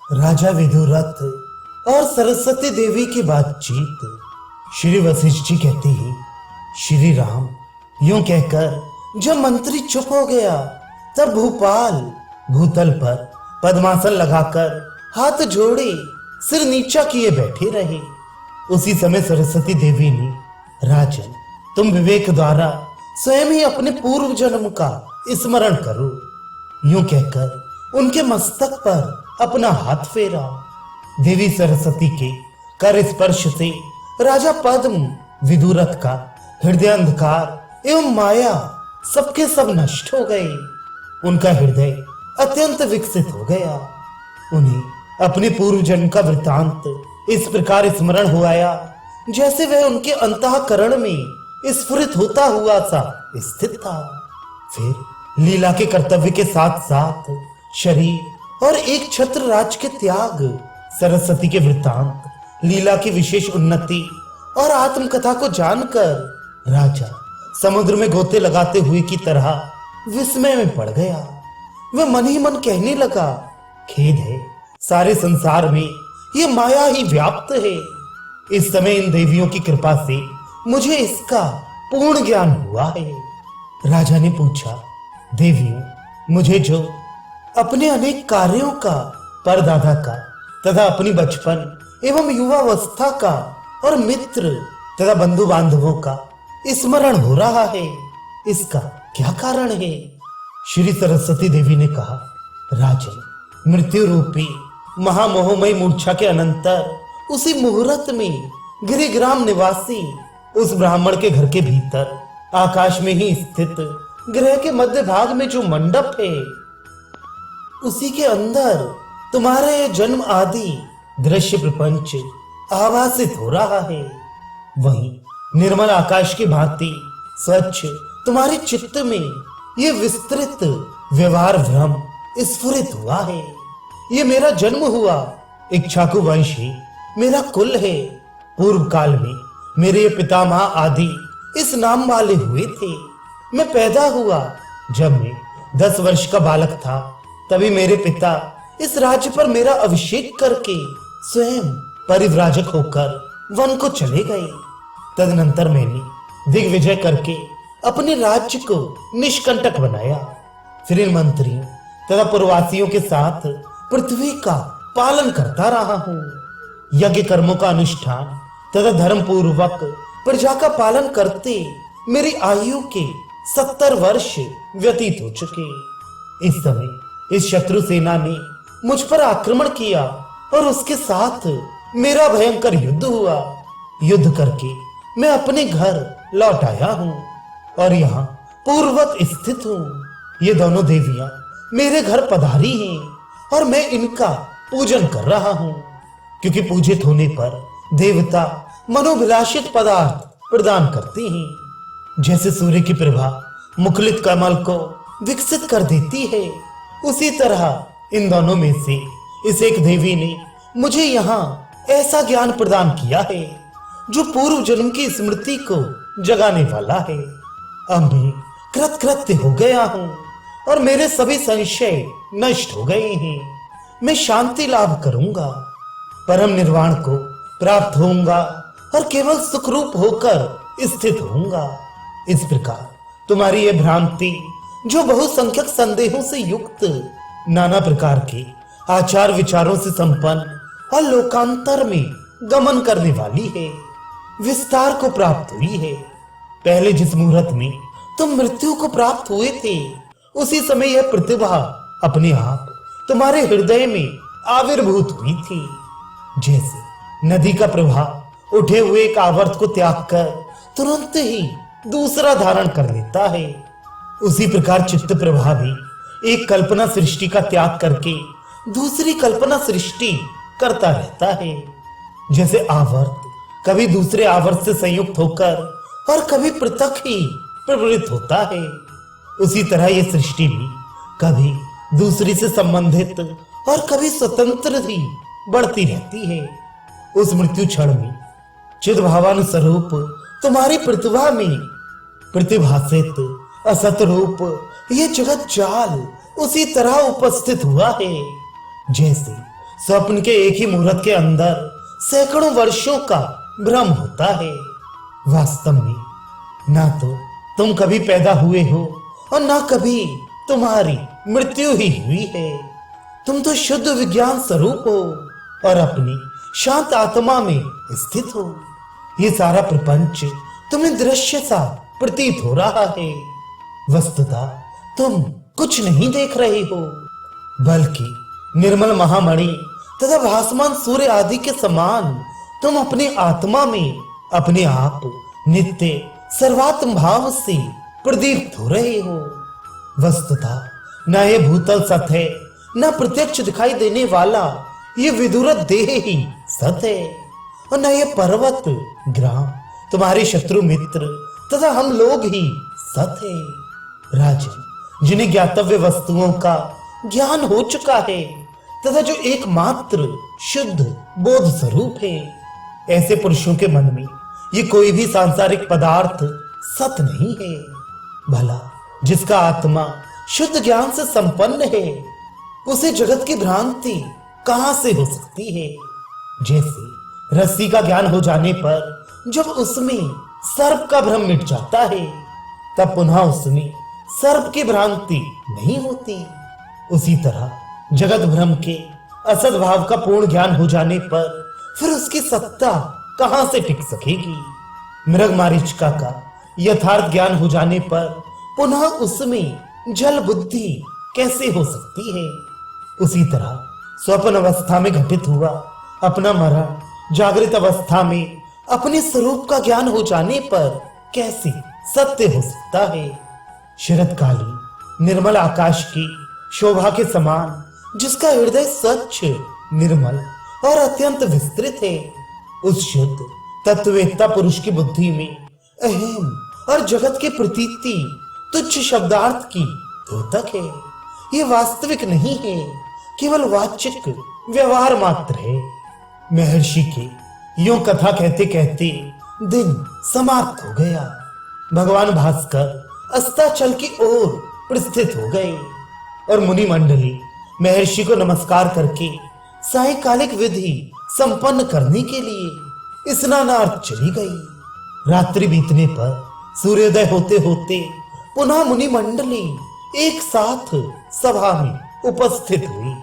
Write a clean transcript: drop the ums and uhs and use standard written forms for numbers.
राजा विदुरथ और सरस्वती देवी की बातचीत। श्री वशिष्ठ जी कहते ही श्री राम यूं कहकर जब मंत्री चुप हो गया तब भूपाल भूतल पर पद्मासन लगाकर हाथ जोड़े सिर नीचा किए बैठे रहे। उसी समय सरस्वती देवी ने, राजन तुम विवेक द्वारा स्वयं ही अपने पूर्व जन्म का स्मरण करो, यूं कहकर उनके मस्तक पर अपना हाथ फेरा। देवी सरस्वती के कर स्पर्श से राजा पद्म विदुरथ का हृदय अंधकार एवं माया सबके सब नष्ट हो गए। उनका हृदय अत्यंत विकसित हो गया। उन्हें अपने पूर्व जन्म का वृतांत इस प्रकार स्मरण हो आया जैसे वह उनके अंतःकरण में स्फुरित होता हुआ सा स्थित था। फिर लीला के कर्तव्य के साथ साथ शरीर और एक छत्र राज के त्याग, सरस्वती के वृतांत, लीला की विशेष उन्नति और आत्मकथा को जानकर राजा समुद्र में गोते लगाते हुए की तरह विस्मय में पड़ गया। वह मन ही मन कहने लगा, खेद है, सारे संसार में ये माया ही व्याप्त है। इस समय इन देवियों की कृपा से मुझे इसका पूर्ण ज्ञान हुआ है। राजा ने पूछा, देवियों, मुझे जो अपने अनेक कार्यों का, परदादा का तथा अपनी बचपन एवं युवावस्था का और मित्र तथा बंधु बांधवों का स्मरण हो रहा है, इसका क्या कारण है? श्री सरस्वती देवी ने कहा, राजन, मृत्यु रूपी महामोहमयी मूर्छा के अनंतर उसी मुहूर्त में गिरिग्राम निवासी उस ब्राह्मण के घर के भीतर आकाश में ही स्थित ग्रह के मध्य भाग में जो मंडप है, उसी के अंदर तुम्हारे जन्म आदि दृश्य प्रपंच आभासित हो रहा है। वहीं निर्मल आकाश की भांति स्वच्छ तुम्हारे चित्त में ये विस्तृत व्यवहार भ्रम स्फुरित हुआ है। ये मेरा जन्म हुआ इक्ष्वाकु वंश ही मेरा कुल है। पूर्व काल में मेरे पितामह आदि इस नाम वाले हुए थे। मैं पैदा हुआ जब मैं 10 वर्ष का बालक था, तभी मेरे पिता इस राज्य पर मेरा अभिषेक करके स्वयं परिव्राजक होकर वन को चले गए। तदनंतर मैंने दिग्विजय करके अपने राज्य को निष्कंटक बनाया। फिर इन मंत्रियों तथा पूर्ववासियों के साथ पृथ्वी का पालन करता रहा हूँ। यज्ञ कर्मों का अनुष्ठान तथा धर्म पूर्वक प्रजा का पालन करते मेरी आयु के 70 वर्ष व्यतीत हो चुके। इस समय इस शत्रु सेना ने मुझ पर आक्रमण किया और उसके साथ मेरा भयंकर युद्ध हुआ। युद्ध करके मैं अपने घर लौट आया हूँ और यहाँ पूर्ववत स्थित हूँ। ये दोनों देवियां मेरे घर पधारी हैं और मैं इनका पूजन कर रहा हूँ, क्योंकि पूजित होने पर देवता मनोभिलाषित पदार्थ प्रदान करते हैं। जैसे सूर्य की प्रभा मुखलित कमल को विकसित कर देती है, उसी तरह इन दोनों में से इस एक देवी ने मुझे यहाँ ऐसा ज्ञान प्रदान किया है जो पूर्व जन्म की स्मृति को जगाने वाला है। अब मैं कृतकृत्य हो गया हूँ और मेरे सभी संशय नष्ट हो गए हैं। मैं शांति लाभ करूंगा, परम निर्वाण को प्राप्त होऊंगा और केवल सुखरूप होकर स्थित होऊंगा। इस प्रकार तुम्हारी यह भ्रांति, जो बहुसंख्यक संदेहों से युक्त, नाना प्रकार के आचार विचारों से संपन्न और लोकांतर में गमन करने वाली है, विस्तार को प्राप्त हुई है। पहले जिस मुहूर्त में तुम मृत्यु को प्राप्त हुए थे, उसी समय यह प्रतिभा अपने आप तुम्हारे हृदय में आविर्भूत हुई थी। जैसे नदी का प्रवाह उठे हुए एक आवर्त को त्याग कर तुरंत ही दूसरा धारण कर लेता है, उसी प्रकार चित्त प्रवाह भी एक कल्पना सृष्टि का त्याग करके दूसरी कल्पना सृष्टि करता रहता है। जैसे आवर्त कभी दूसरे आवर्त से संयुक्त होकर और कभी पृथक ही प्रवृत्त होता है, उसी तरह यह सृष्टि भी कभी दूसरी से संबंधित और कभी स्वतंत्र ही बढ़ती रहती है। उस मृत्यु क्षण में चिद्भावानुस्वरूप तुम्हारी प्रतिभा में प्रतिभासित असत रूप ये जगत जाल उसी तरह उपस्थित हुआ है, जैसे स्वप्न के एक ही मुहूर्त के अंदर सैकड़ों वर्षों का भ्रम होता है। वास्तव में ना तो तुम कभी पैदा हुए हो और ना कभी तुम्हारी मृत्यु ही हुई है। तुम तो शुद्ध विज्ञान स्वरूप हो और अपनी शांत आत्मा में स्थित हो। ये सारा प्रपंच तुम्हें दृश्य सा प्रतीत हो रहा है। वस्तुतः तुम कुछ नहीं देख रहे हो, बल्कि निर्मल महामणि तथा भासमान सूर्य आदि के समान तुम अपनी आत्मा में अपने आप नित्य सर्वात्म भाव से प्रदीप्त हो रहे हो। वस्तुतः न ये भूतल सत है, न प्रत्यक्ष दिखाई देने वाला ये विदुरत देह ही सत है, और न ये पर्वत ग्राम तुम्हारे शत्रु मित्र तथा हम लोग ही सत है। राजन, जिन्हें ज्ञातव्य वस्तुओं का ज्ञान हो चुका है तथा जो एकमात्र शुद्ध बोध स्वरूप है, ऐसे पुरुषों के मन में ये कोई भी सांसारिक पदार्थ सत नहीं है। भला जिसका आत्मा शुद्ध ज्ञान से संपन्न है, उसे जगत की भ्रांति कहां से हो सकती है। जैसे रस्सी का ज्ञान हो जाने पर जब उसमें सर्प का भ्रम मिट जाता है, तब पुनः उसमें सर्प की भ्रांति नहीं होती। उसी तरह जगत भ्रम के असद भाव का पूर्ण ज्ञान हो जाने पर फिर उसकी सत्ता कहां से टिक सकेगी। मृग मारीचिका का यथार्थ ज्ञान हो जाने पर पुनः उसमें जल बुद्धि कैसे हो सकती है। उसी तरह स्वप्न अवस्था में घटित हुआ अपना मरण जागृत अवस्था में अपने स्वरूप का ज्ञान हो जाने पर कैसे सत्य हो सकता है। शरतकालीन निर्मल आकाश की शोभा के समान जिसका हृदय स्वच्छ निर्मल और अत्यंत विस्तृत है, उस शुद्ध तत्ववेत्ता पुरुष की बुद्धि में अहम और जगत की प्रतीति तुच्छ शब्दार्थ की द्योतक है। ये वास्तविक नहीं है, केवल वाचिक व्यवहार मात्र है। महर्षि के यूं कथा कहते कहते दिन समाप्त हो गया। भगवान भास्कर अस्ताचल की ओर प्रस्थित हो गए और मुनि मंडली महर्षि को नमस्कार करके सायकालिक विधि संपन्न करने के लिए स्नानार्थ चली गई। रात्रि बीतने पर सूर्योदय होते होते पुनः मुनि मंडली एक साथ सभा में उपस्थित हुई।